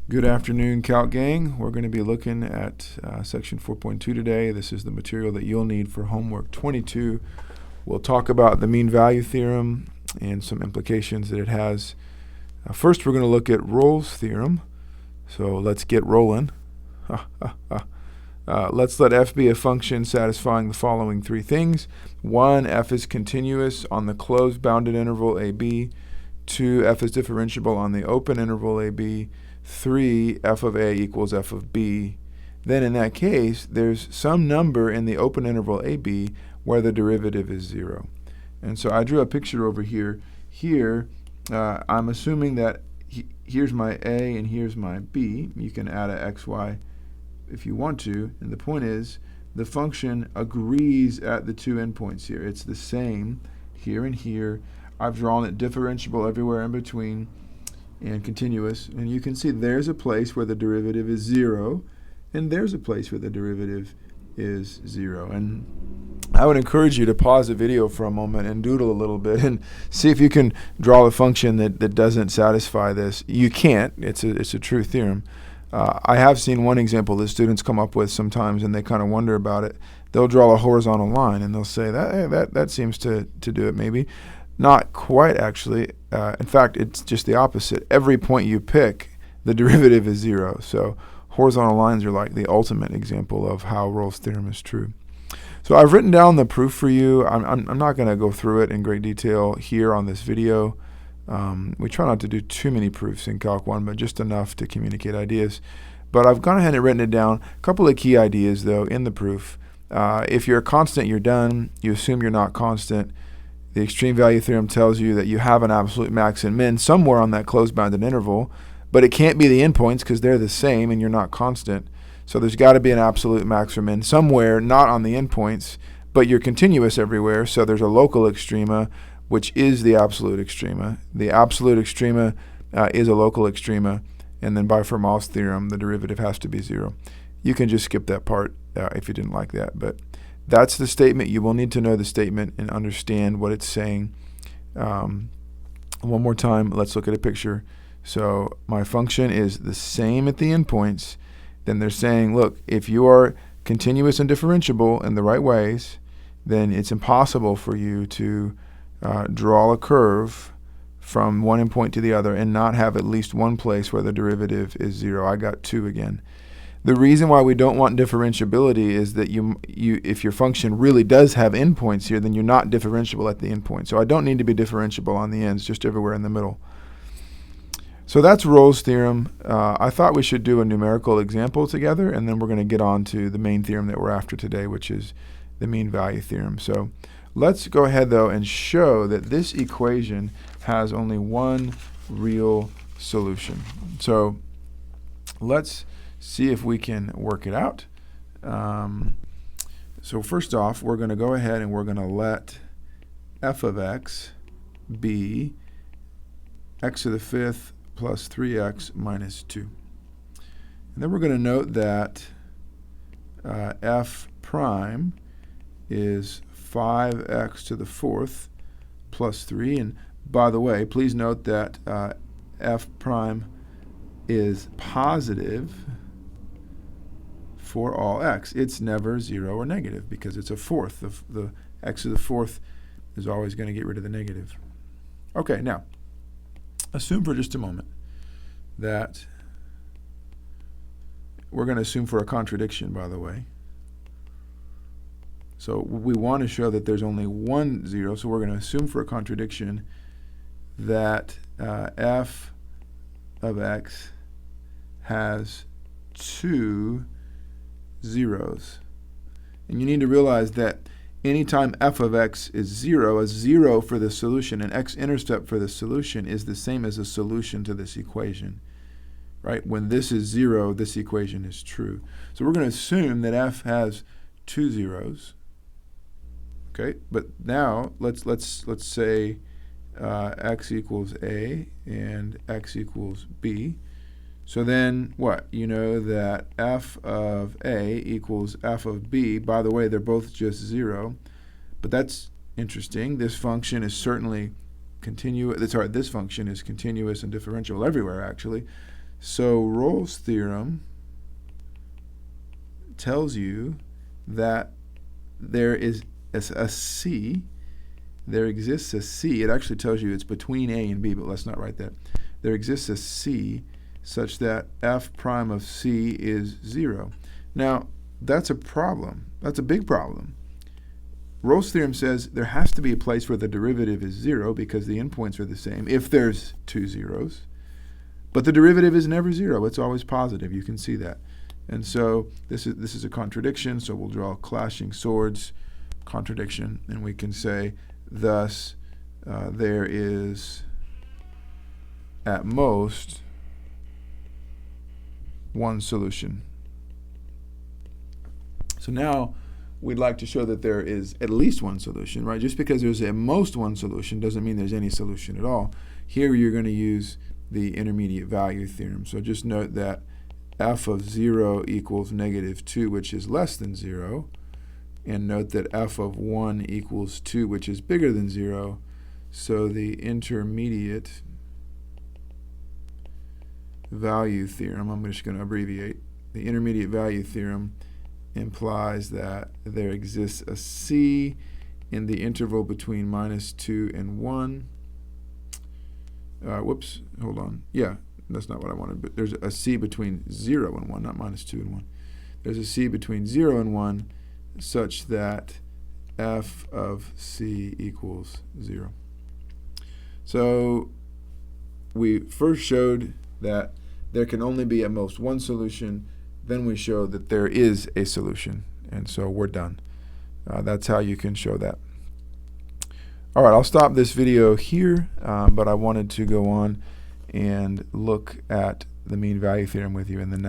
Good afternoon, Calc Gang. We're going to be looking at section 4.2 today. This is the material that you'll need for homework 22. We'll talk about the mean value theorem and some implications that it has. First, we're going to look at Rolle's theorem. So let's get rolling. Let's let f be a function satisfying the following three things. 1, f is continuous on the closed bounded interval ab. 2, f is differentiable on the open interval ab. 3, f of a equals f of b. Then in that case, there's some number in the open interval ab where the derivative is 0. And so I drew a picture over here. Here, I'm assuming that here's my a and here's my b. You can add a xy if you want to. And the point is, the function agrees at the two endpoints here. It's the same here and here. I've drawn it differentiable everywhere in between and continuous, and you can see there's a place where the derivative is 0, and there's a place where the derivative is 0. And I would encourage you to pause the video for a moment and doodle a little bit and see if you can draw a function that doesn't satisfy this. You can't. It's a true theorem. I have seen one example that students come up with sometimes, and they kind of wonder about it. They'll draw a horizontal line, and they'll say, that seems to do it maybe. Not quite, actually. In fact, it's just the opposite. Every point you pick, the derivative is 0. So horizontal lines are like the ultimate example of how Rolle's theorem is true. So I've written down the proof for you. I'm not going to go through it in great detail here on this video. We try not to do too many proofs in Calc 1, but just enough to communicate ideas. But I've gone ahead and written it down. A couple of key ideas, though, in the proof. If you're a constant, you're done. You assume you're not constant. The extreme value theorem tells you that you have an absolute max and min somewhere on that closed bounded interval, but it can't be the endpoints because they're the same and you're not constant. So there's got to be an absolute max or min somewhere, not on the endpoints, but you're continuous everywhere. So there's a local extrema, which is the absolute extrema. The absolute extrema is a local extrema, and then by Fermat's theorem, the derivative has to be 0. You can just skip that part if you didn't like that, but that's the statement. You will need to know the statement and understand what it's saying. One more time, let's look at a picture. So my function is the same at the endpoints. Then they're saying, look, if you are continuous and differentiable in the right ways, then it's impossible for you to draw a curve from one endpoint to the other and not have at least one place where the derivative is 0. I got 2 again. The reason why we don't want differentiability is that if your function really does have endpoints here, then you're not differentiable at the endpoint. So I don't need to be differentiable on the ends, just everywhere in the middle. So that's Rolle's theorem. I thought we should do a numerical example together, and then we're going to get on to the main theorem that we're after today, which is the mean value theorem. So let's go ahead, though, and show that this equation has only one real solution. So let's see if we can work it out. So first off, we're going to go ahead and we're going to let f of x be x to the 5th plus 3x minus 2. And then we're going to note that f prime is 5x to the 4th plus 3. And by the way, please note that f prime is positive for all x. It's never 0 or negative because it's a fourth. The x to the 4th is always going to get rid of the negative. Okay, now, assume for just a moment that we're going to assume for a contradiction, by the way. So we want to show that there's only one 0, so we're going to assume for a contradiction that f of x has 2 zeros. And you need to realize that anytime f of x is 0, a 0 for the solution, an x-intercept for the solution is the same as a solution to this equation. Right? When this is 0, this equation is true. So we're going to assume that f has 2 zeros. Okay, but now let's say x equals a and x equals b. So then what? You know that f of a equals f of b. By the way, they're both just 0. But that's interesting. This function is certainly continuous. This function is continuous and differentiable everywhere, actually. So Rolle's theorem tells you that there is a C, there exists a C. It actually tells you it's between A and B, but let's not write that. There exists a C such that f prime of C is 0. Now, that's a problem. That's a big problem. Rolle's theorem says there has to be a place where the derivative is 0 because the endpoints are the same if there's two zeros. But the derivative is never 0. It's always positive. You can see that. And so this is a contradiction, so we'll draw clashing swords, contradiction, and we can say, thus, there is at most one solution. So now we'd like to show that there is at least one solution, right? Just because there's at most one solution doesn't mean there's any solution at all. Here you're going to use the intermediate value theorem. So just note that f of 0 equals -2, which is less than 0. And note that f of 1 equals 2, which is bigger than 0. So the intermediate value theorem, I'm just going to abbreviate, the intermediate value theorem implies that there exists a C in the interval between -2 and 1. Whoops, hold on. Yeah, that's not what I wanted, but there's a C between 0 and 1, not -2 and 1. There's a C between 0 and 1 such that f of C equals 0. So we first showed that there can only be at most one solution. Then we showed that there is a solution. And so we're done. That's how you can show that. All right, I'll stop this video here, but I wanted to go on and look at the mean value theorem with you in the next